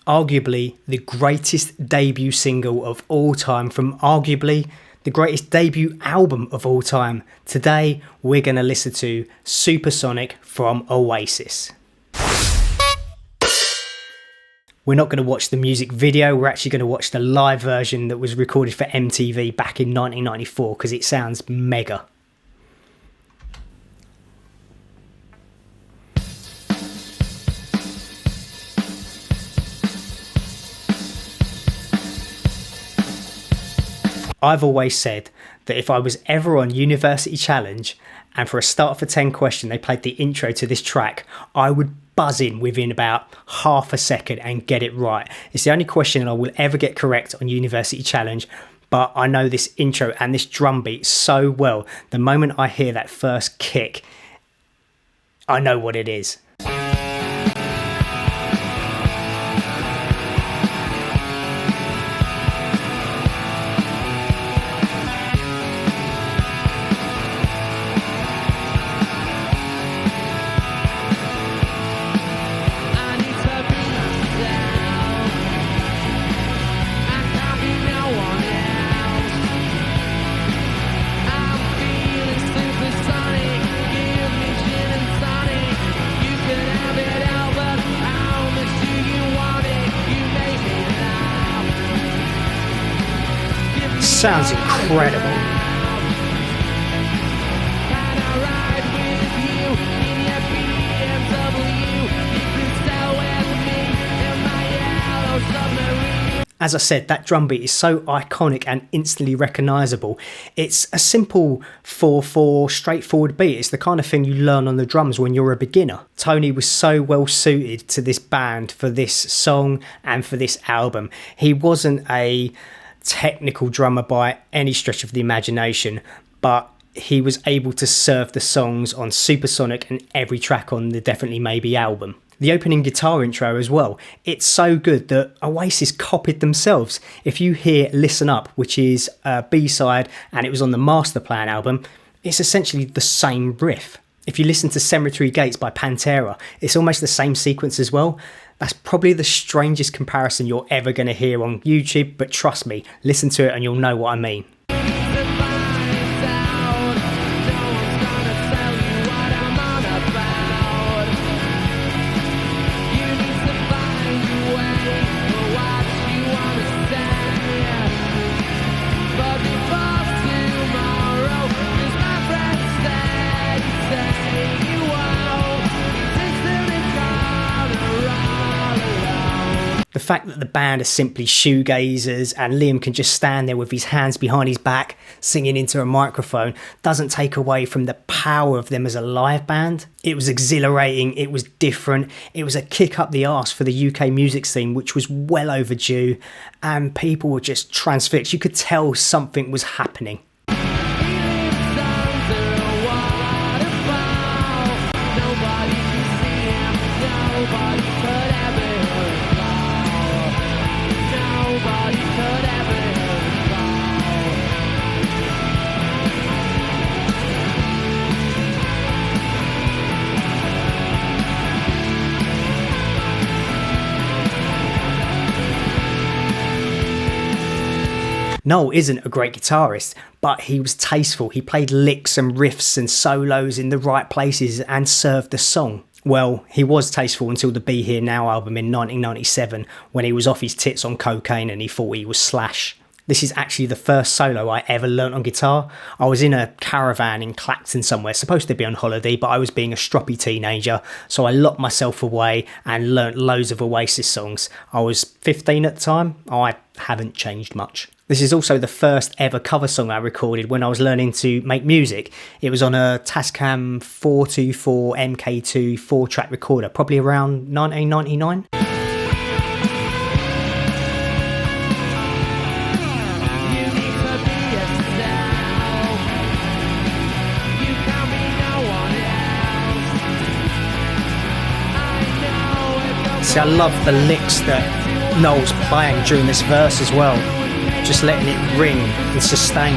arguably the greatest debut single of all time from arguably the greatest debut album of all time. Today, we're going to listen to Supersonic from Oasis. We're not going to watch the music video, we're actually going to watch the live version that was recorded for MTV back in 1994 because it sounds mega. I've always said that if I was ever on University Challenge and for a start for 10 question they played the intro to this track, I would buzz in within about half a second and get it right. It's the only question I will ever get correct on University Challenge, but I know this intro and this drum beat so well. The moment I hear that first kick, I know what it is. Sounds incredible. As I said, that drum beat is so iconic and instantly recognisable. It's a simple 4/4 straightforward beat. It's the kind of thing you learn on the drums when you're a beginner. Tony was so well suited to this band for this song and for this album. He wasn't a technical drummer by any stretch of the imagination, but he was able to serve the songs on Supersonic and every track on the Definitely Maybe album. The opening guitar intro as well, it's so good that Oasis copied themselves. If you hear Listen Up, which is a B-side and it was on the Master Plan album, it's essentially the same riff. If you listen to Cemetery Gates by Pantera, it's almost the same sequence as well. That's probably the strangest comparison you're ever going to hear on YouTube, but trust me, listen to it and you'll know what I mean. The fact that the band are simply shoegazers and Liam can just stand there with his hands behind his back singing into a microphone doesn't take away from the power of them as a live band. It was exhilarating, it was different, it was a kick up the arse for the UK music scene, which was well overdue, and people were just transfixed. You could tell something was happening. Noel isn't a great guitarist, but he was tasteful. He played licks and riffs and solos in the right places and served the song. Well, he was tasteful until the Be Here Now album in 1997 when he was off his tits on cocaine and he thought he was Slash. This is actually the first solo I ever learnt on guitar. I was in a caravan in Clacton somewhere, supposed to be on holiday, but I was being a stroppy teenager, so I locked myself away and learnt loads of Oasis songs. I was 15 at the time. I haven't changed much. This is also the first ever cover song I recorded when I was learning to make music. It was on a Tascam 424 MK2 4-track recorder, probably around 1999. See, I love the licks that Noel's playing during this verse as well. Just letting it ring and sustain.